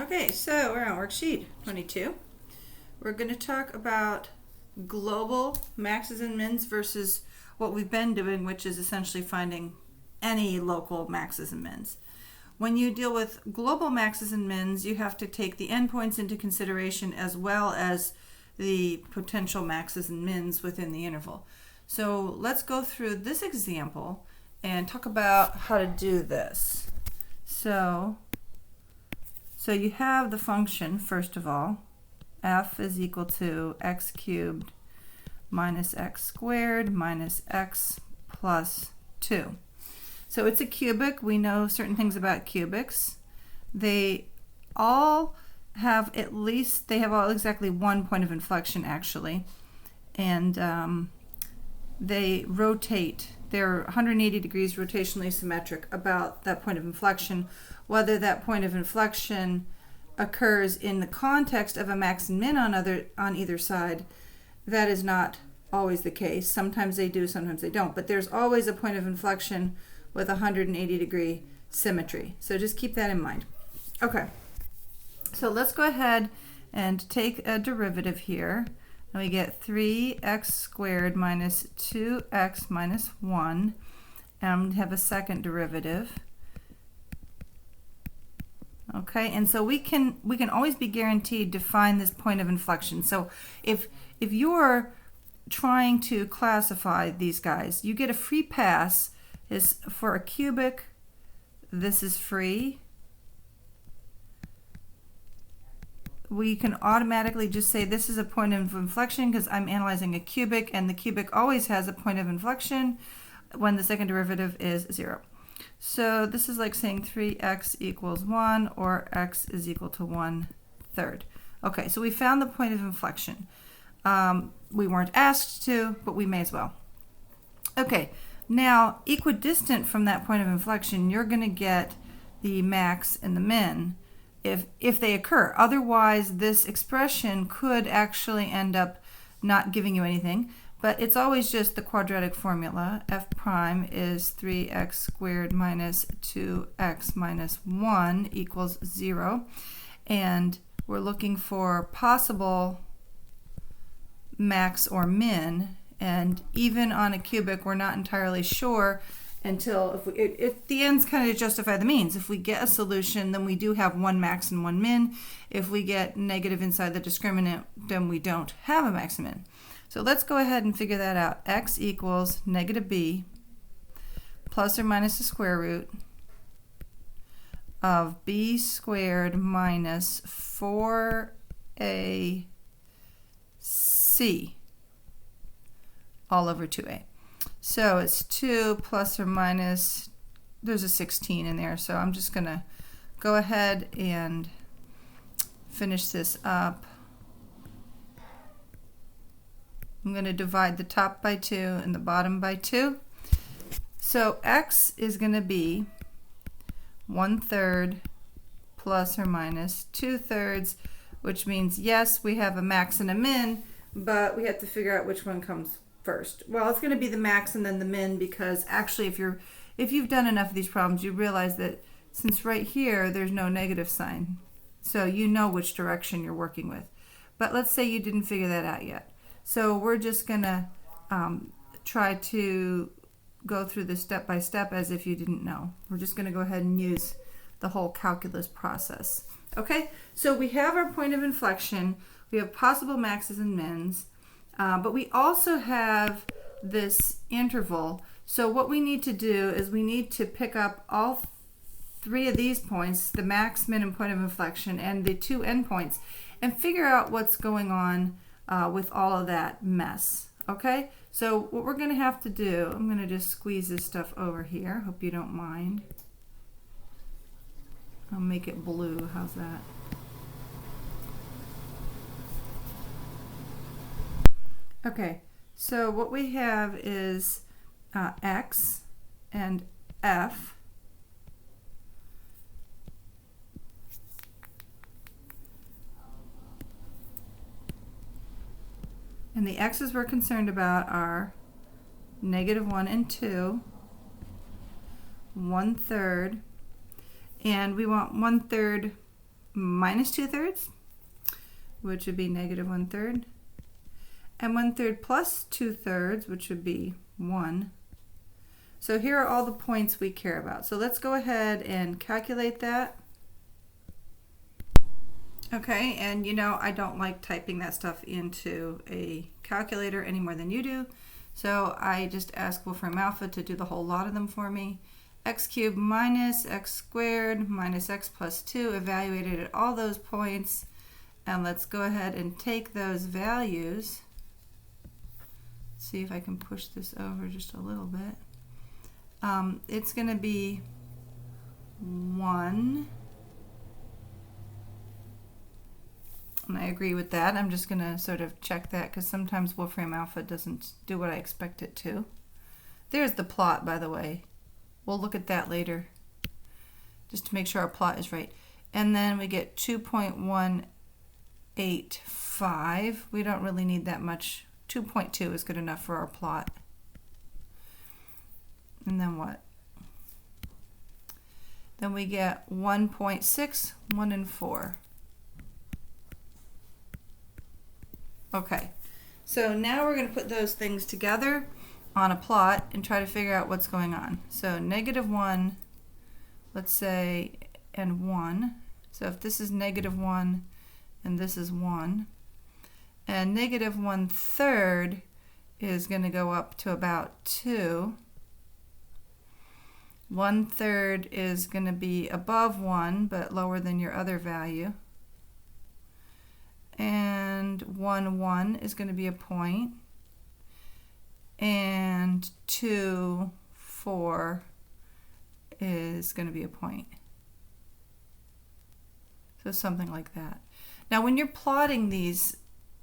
Okay, so we're on worksheet 22. We're going to talk about global maxes and mins versus what we've been doing, which is essentially finding any local maxes and mins. When you deal with global maxes and mins, you have to take the endpoints into consideration as well as the potential maxes and mins within the interval. So let's go through this example and talk about how to do this. So you have the function, first of all, f is equal to x cubed minus x squared minus x plus 2. So it's a cubic. We know certain things about cubics. They all have all exactly one point of inflection, actually. And they rotate. They're 180 degrees rotationally symmetric about that point of inflection. Whether that point of inflection occurs in the context of a max and min on either side, that is not always the case. Sometimes they do, sometimes they don't. But there's always a point of inflection with 180 degree symmetry. So just keep that in mind. Okay, so let's go ahead and take a derivative here. And we get 3x squared minus 2x minus 1. And have a second derivative. Okay, and so we can always be guaranteed to find this point of inflection. So if you're trying to classify these guys, you get a free pass. Is for a cubic, this is free. We can automatically just say this is a point of inflection because I'm analyzing a cubic, and the cubic always has a point of inflection when the second derivative is 0. So this is like saying 3x equals 1 or x is equal to 1/3. Okay, so we found the point of inflection. We weren't asked to, but we may as well. Okay, now equidistant from that point of inflection, you're going to get the max and the min if they occur. Otherwise, this expression could actually end up not giving you anything. But it's always just the quadratic formula. F prime is 3x squared minus 2x minus 1 equals 0. And we're looking for possible max or min. And even on a cubic, we're not entirely sure until if the ends kind of justify the means. If we get a solution, then we do have one max and one min. If we get negative inside the discriminant, then we don't have a max and min. So let's go ahead and figure that out. X equals negative b plus or minus the square root of b squared minus 4ac all over 2a. So it's 2 plus or minus, there's a 16 in there, so I'm just going to go ahead and finish this up. I'm going to divide the top by 2 and the bottom by 2. So x is going to be 1/3 plus or minus 2/3, which means yes, we have a max and a min, but we have to figure out which one comes first. Well, it's going to be the max and then the min, because actually if you've done enough of these problems, you realize that since right here there's no negative sign, so you know which direction you're working with. But let's say you didn't figure that out yet. So we're just going to try to go through this step by step as if you didn't know. We're just going to go ahead and use the whole calculus process. Okay, so we have our point of inflection. We have possible maxes and mins, but we also have this interval. So what we need to do is we need to pick up all three of these points, the max, min, and point of inflection, and the two endpoints, and figure out what's going on with all of that mess. Okay, so what we're going to have to do, I'm going to just squeeze this stuff over here. Hope you don't mind. I'll make it blue. How's that? Okay, so what we have is x and f. And the x's we're concerned about are -1 and 2, 1/3, and we want 1/3 minus 2/3, which would be negative 1/3, and 1/3 plus 2/3, which would be 1. So here are all the points we care about. So let's go ahead and calculate that. Okay, and you know I don't like typing that stuff into a calculator any more than you do. So I just ask Wolfram Alpha to do the whole lot of them for me. X cubed minus x squared minus x plus 2, evaluated at all those points. And let's go ahead and take those values. See if I can push this over just a little bit. It's going to be 1. And I agree with that. I'm just going to sort of check that because sometimes Wolfram Alpha doesn't do what I expect it to. There's the plot, by the way. We'll look at that later just to make sure our plot is right. And then we get 2.185. We don't really need that much. 2.2 is good enough for our plot. And then what? Then we get 1.6, 1 and 4. Okay, so now we're going to put those things together on a plot and try to figure out what's going on. So negative 1, let's say, and 1. So if this is negative 1 and this is 1, and negative 1/3 is going to go up to about 2. 1/3 is going to be above 1 but lower than your other value. And 1 is going to be a point, and 2 4 is going to be a point. So something like that. Now when you're plotting these,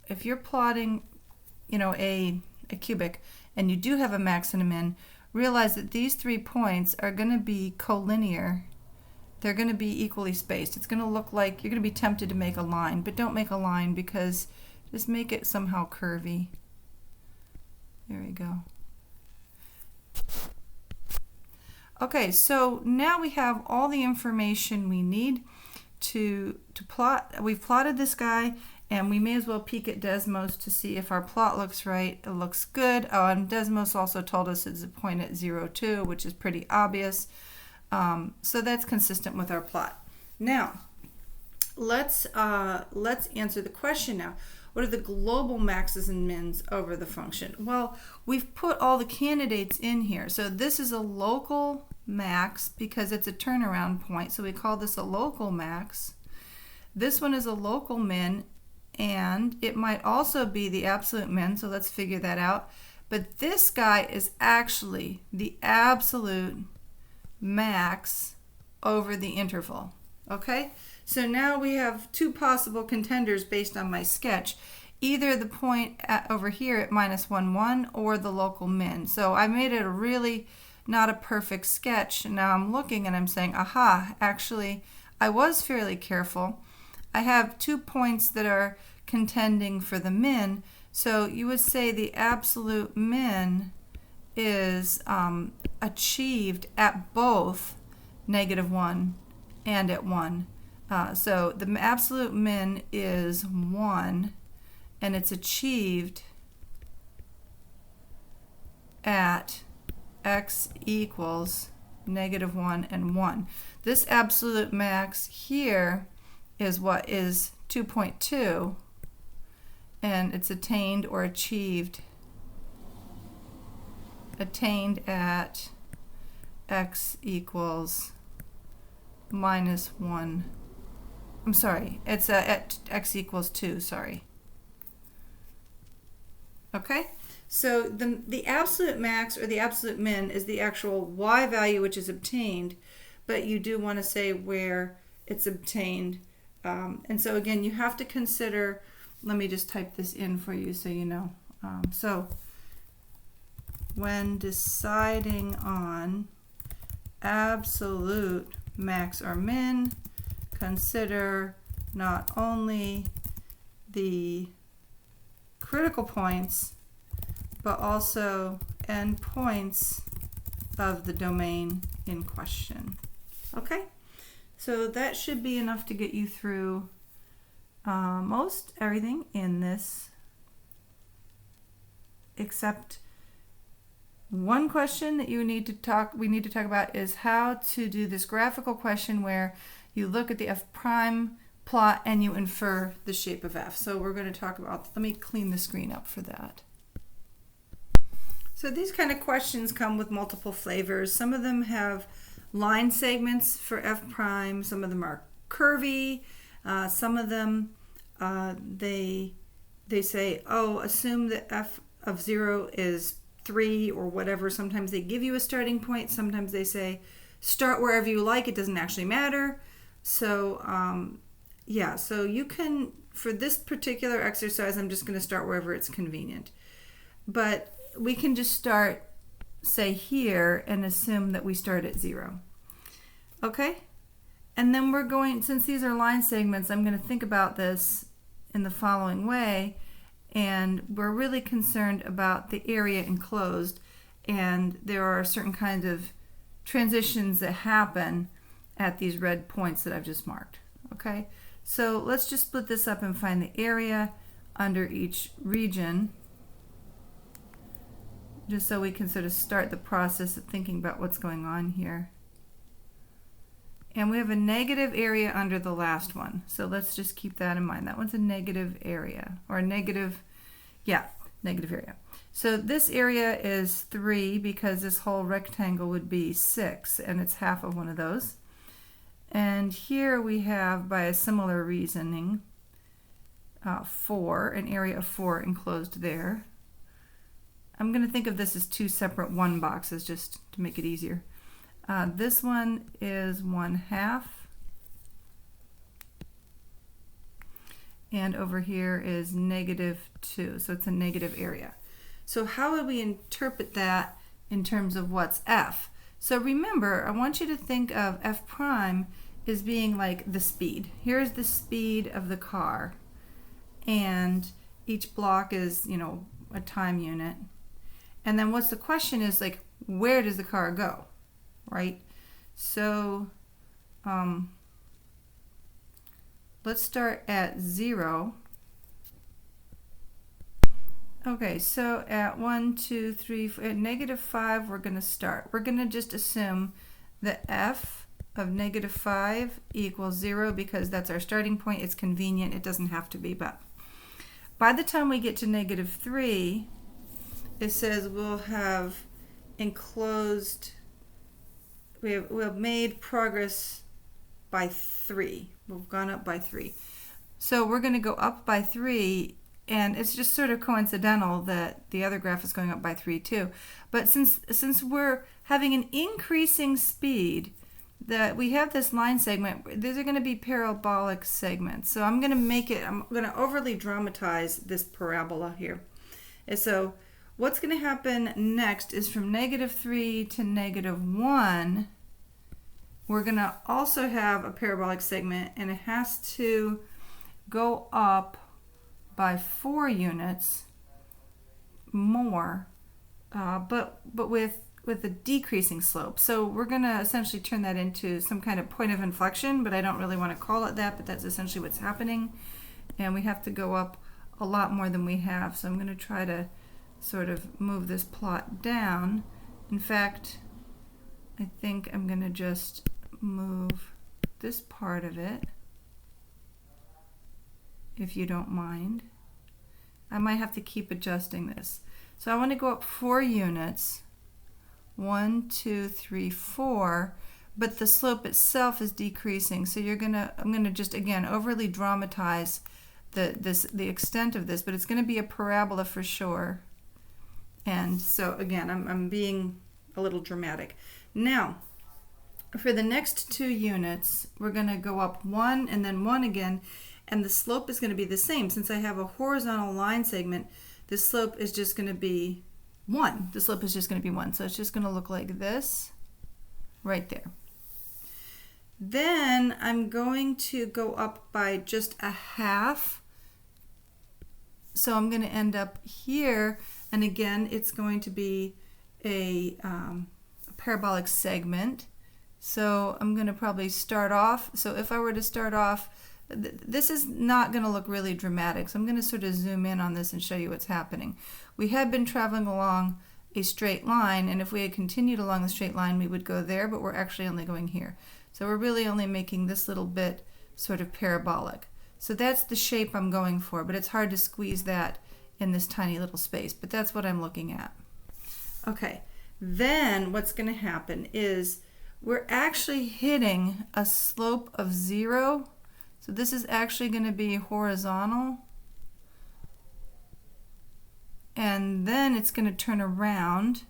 if you're plotting, you know, a cubic and you do have a max and a min, realize that these 3 points are going to be collinear. They're going to be equally spaced. It's going to look like you're going to be tempted to make a line, but don't make a line, because just make it somehow curvy. There we go. Okay, so now we have all the information we need to plot. We've plotted this guy, and we may as well peek at Desmos to see if our plot looks right. It looks good. Oh, and Desmos also told us it's a point at 0, 2, which is pretty obvious. So that's consistent with our plot. Now, let's answer the question now. What are the global maxes and mins over the function? Well, we've put all the candidates in here. So this is a local max because it's a turnaround point. So we call this a local max. This one is a local min, and it might also be the absolute min. So let's figure that out. But this guy is actually the absolute max over the interval. Okay, so now we have 2 possible contenders based on my sketch, either the point over here at -1, 1 or the local min. So I made it a really not a perfect sketch. Now I'm looking and I'm saying, aha, actually I was fairly careful. I have 2 points that are contending for the min, so you would say the absolute min is achieved at both -1 and at 1. So the absolute min is 1, and it's achieved at x equals -1 and 1. This absolute max here is what is 2.2, and it's attained or achieved at x equals -1. I'm sorry, it's at x equals 2, sorry. Okay, so the absolute max or the absolute min is the actual y value which is obtained, but you do want to say where it's obtained. And so again, you have to consider, let me just type this in for you so you know. So when deciding on absolute max or min, consider not only the critical points, but also endpoints of the domain in question. Okay, So that should be enough to get you through most everything in this, except one question that we need to talk about is how to do this graphical question where you look at the f prime plot and you infer the shape of f. So we're going to talk about, let me clean the screen up for that. So these kind of questions come with multiple flavors. Some of them have line segments for f prime, some of them are curvy, some of them they say, oh, assume that f of 0 is 3 or whatever. Sometimes they give you a starting point, sometimes they say start wherever you like, it doesn't actually matter. So yeah, so you can, for this particular exercise, I'm just going to start wherever it's convenient. But we can just start, say here, and assume that we start at 0. Okay? And then we're going, since these are line segments, I'm going to think about this in the following way. And we're really concerned about the area enclosed. And there are certain kinds of transitions that happen at these red points that I've just marked. Okay? So let's just split this up and find the area under each region, just so we can sort of start the process of thinking about what's going on here. And we have a negative area under the last one. So let's just keep that in mind. That one's a negative area, or a negative area. So this area is 3 because this whole rectangle would be 6, and it's half of one of those. And here we have, by a similar reasoning, 4, an area of 4 enclosed there. I'm going to think of this as 2 separate 1 boxes just to make it easier. This one is 1/2. And over here is -2, so it's a negative area. So how would we interpret that in terms of what's f? So remember, I want you to think of f prime as being like the speed. Here's the speed of the car, and each block is, you know, a time unit. And then what's the question is, like, where does the car go, right? So let's start at 0. Okay, so at 1, 2, 3, 4, at -5, we're going to start. We're going to just assume that f of -5 equals 0 because that's our starting point. It's convenient. It doesn't have to be, but by the time we get to -3, it says we'll have enclosed, we'll have made progress by 3. We've gone up by 3. So we're going to go up by 3, and it's just sort of coincidental that the other graph is going up by 3 too. But since we're having an increasing speed, that we have this line segment, these are going to be parabolic segments. So I'm going to overly dramatize this parabola here. And so what's going to happen next is from -3 to -1, we're going to also have a parabolic segment, and it has to go up by 4 units more, but with a decreasing slope. So we're going to essentially turn that into some kind of point of inflection, but I don't really want to call it that, but that's essentially what's happening. And we have to go up a lot more than we have. So I'm going to try to sort of move this plot down. In fact, I think I'm going to just move this part of it, if you don't mind. I might have to keep adjusting this. So I want to go up 4 units. 1, 2, 3, 4, but the slope itself is decreasing. So I'm gonna just again overly dramatize the extent of this, but it's going to be a parabola for sure. And so again, I'm being a little dramatic. Now, for the next 2 units, we're going to go up 1 and then 1 again, and the slope is going to be the same. Since I have a horizontal line segment, the slope is just going to be 1. The slope is just going to be 1. So it's just going to look like this right there. Then I'm going to go up by just a half. So I'm going to end up here, and again, it's going to be a parabolic segment. So I'm going to probably start off. So if I were to start off, this is not going to look really dramatic. So I'm going to sort of zoom in on this and show you what's happening. We had been traveling along a straight line, and if we had continued along the straight line, we would go there, but we're actually only going here. So we're really only making this little bit sort of parabolic. So that's the shape I'm going for, but it's hard to squeeze that in this tiny little space, but that's what I'm looking at. Okay, then what's going to happen is we're actually hitting a slope of 0. So this is actually going to be horizontal. And then it's going to turn around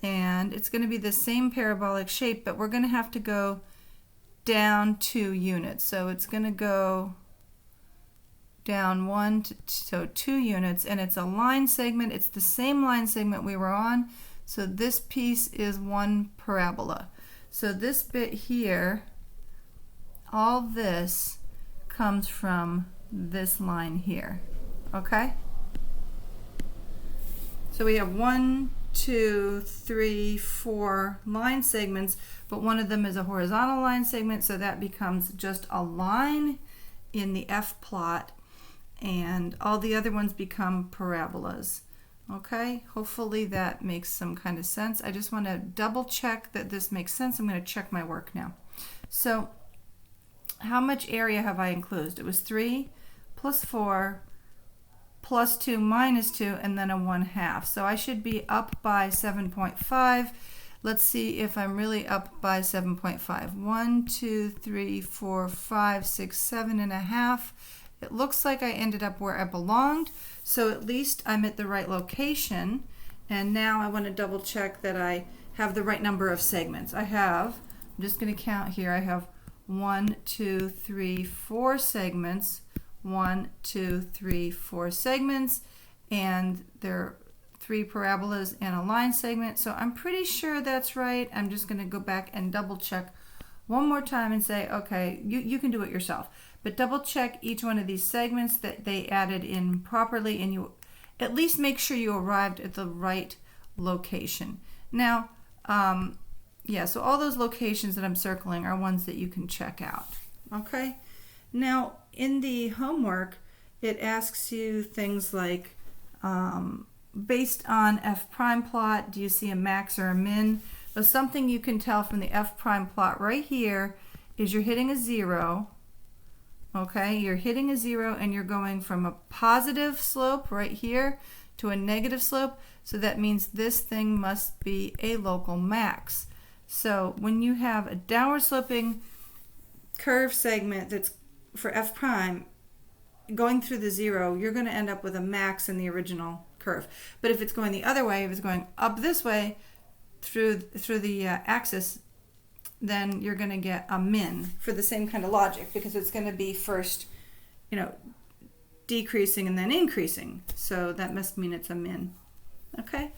and it's going to be the same parabolic shape, but we're going to have to go down 2 units. So it's going to go down 2 units, and it's a line segment. It's the same line segment we were on. So this piece is one parabola. So this bit here, all this comes from this line here. Okay? So we have 1, 2, 3, 4 line segments, but one of them is a horizontal line segment, so that becomes just a line in the F plot, and all the other ones become parabolas. Okay, hopefully that makes some kind of sense. I just want to double check that this makes sense. I'm going to check my work now. So how much area have I enclosed? It was 3 plus 4 plus 2 minus 2, and then a 1/2. So I should be up by 7.5. Let's see if I'm really up by 7.5. 1, 2, 3, 4, 5, 6, 7.5. It looks like I ended up where I belonged, so at least I'm at the right location. And now I want to double check that I have the right number of segments. I'm just going to count here, I have 1, 2, 3, 4 segments. 1, 2, 3, 4 segments, and there are 3 parabolas and a line segment. So I'm pretty sure that's right. I'm just going to go back and double check one more time and say, okay, you can do it yourself, but double check each one of these segments that they added in properly, and you at least make sure you arrived at the right location. Now, yeah, so all those locations that I'm circling are ones that you can check out. Okay. Now, in the homework, it asks you things like, based on F prime plot, do you see a max or a min? So something you can tell from the F prime plot right here is you're hitting a 0. Okay, you're hitting a 0 and you're going from a positive slope right here to a negative slope. So that means this thing must be a local max. So when you have a downward sloping curve segment that's for F prime going through the 0, you're going to end up with a max in the original curve. But if it's going the other way, if it's going up this way through the axis, then you're going to get a min for the same kind of logic, because it's going to be first, decreasing and then increasing. So that must mean it's a min. Okay?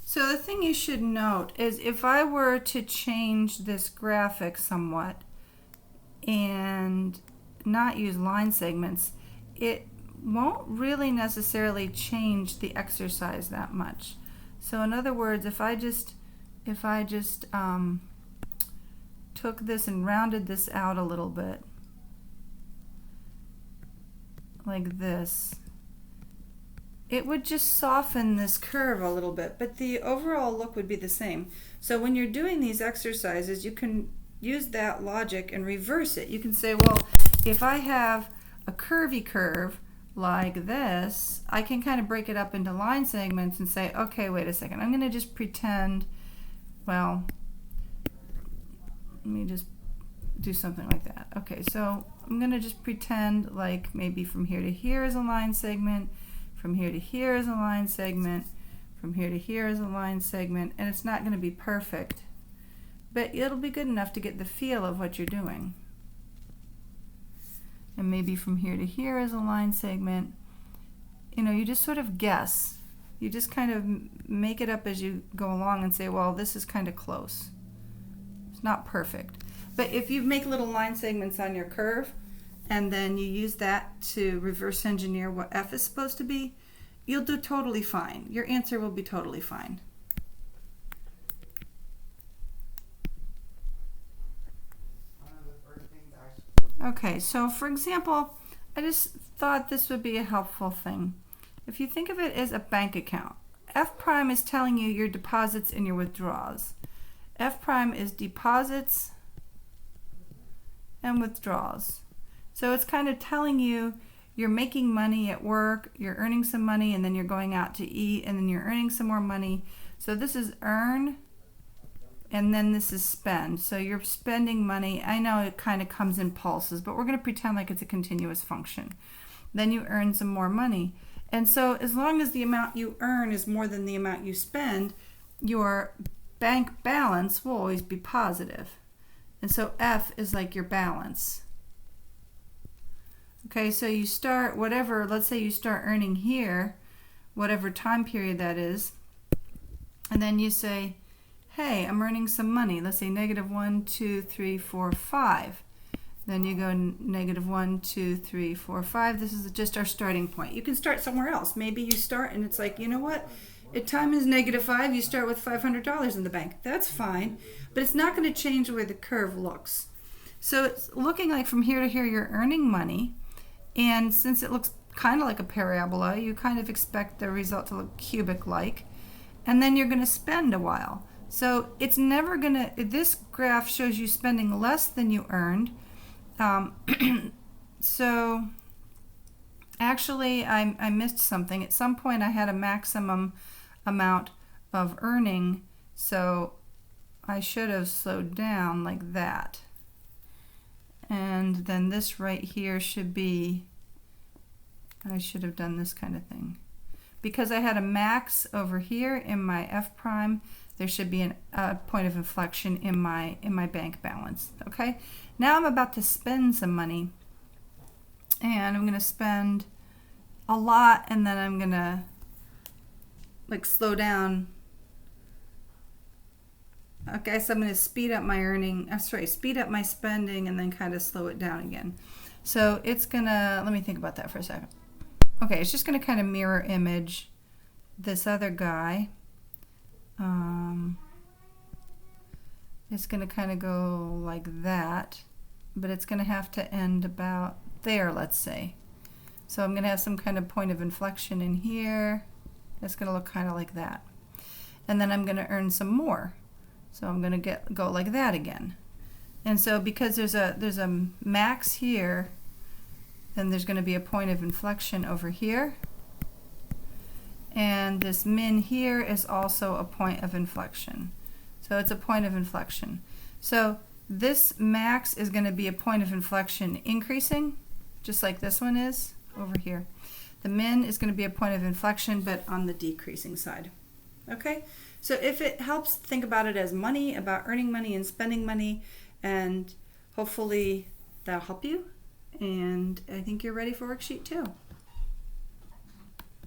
So the thing you should note is if I were to change this graphic somewhat and not use line segments, it won't really necessarily change the exercise that much. So in other words, if I just took this and rounded this out a little bit, like this, it would just soften this curve a little bit, but the overall look would be the same. So when you're doing these exercises, you can use that logic and reverse it. You can say, well, if I have a curvy curve like this, I can kind of break it up into line segments and say, okay, wait a second, I'm going to just pretend, well, let me just do something like that. Okay, so I'm going to just pretend like maybe from here to here is a line segment, from here to here is a line segment, from here to here is a line segment, and it's not going to be perfect, but it'll be good enough to get the feel of what you're doing. And maybe from here to here is a line segment. You just sort of guess. You just kind of make it up as you go along and say, well, this is kind of close. It's not perfect. But if you make little line segments on your curve, and then you use that to reverse engineer what F is supposed to be, you'll do totally fine. Your answer will be totally fine. Okay, so for example, I just thought this would be a helpful thing. If you think of it as a bank account, F prime is telling you your deposits and your withdrawals. F prime is deposits and withdrawals. So it's kind of telling you you're making money at work, you're earning some money, and then you're going out to eat, and then you're earning some more money. So this is earn, and then this is spend. So you're spending money. I know it kind of comes in pulses, but we're going to pretend like it's a continuous function. Then you earn some more money. And so as long as the amount you earn is more than the amount you spend, your bank balance will always be positive. And so F is like your balance. Okay, so you start whatever, let's say you start earning here, whatever time period that is, and then you say, hey, I'm earning some money. Let's say -1, 2, 3, 4, 5. Then you go -1, 2, 3, 4, 5. This is just our starting point. You can start somewhere else. Maybe you start and it's like, you know what? At time is -5, you start with $500 in the bank. That's fine, but it's not going to change the way the curve looks. So it's looking like from here to here you're earning money, and since it looks kind of like a parabola, you kind of expect the result to look cubic-like, and then you're going to spend a while. So it's never going to, this graph shows you spending less than you earned. So actually I missed something. At some point I had a maximum amount of earning, so I should have slowed down like that. And then this right here should be, I should have done this kind of thing. Because I had a max over here in my F prime, there should be a point of inflection in my bank balance. Okay, now I'm about to spend some money, and I'm going to spend a lot, and then I'm going to like slow down. Okay, so I'm going to speed up my earning. Speed up my spending, and then kind of slow it down again. So it's gonna, let me think about that for a second. Okay, it's just going to kind of mirror image this other guy. It's going to kind of go like that, but it's going to have to end about there, let's say. So I'm going to have some kind of point of inflection in here. It's going to look kind of like that. And then I'm going to earn some more. So I'm going to go like that again. And so because there's a max here, then there's going to be a point of inflection over here. And this min here is also a point of inflection. So it's a point of inflection. So this max is going to be a point of inflection increasing, just like this one is over here. The min is going to be a point of inflection, but on the decreasing side. Okay? So if it helps, think about it as money, about earning money and spending money, and hopefully that'll help you. And I think you're ready for worksheet 2.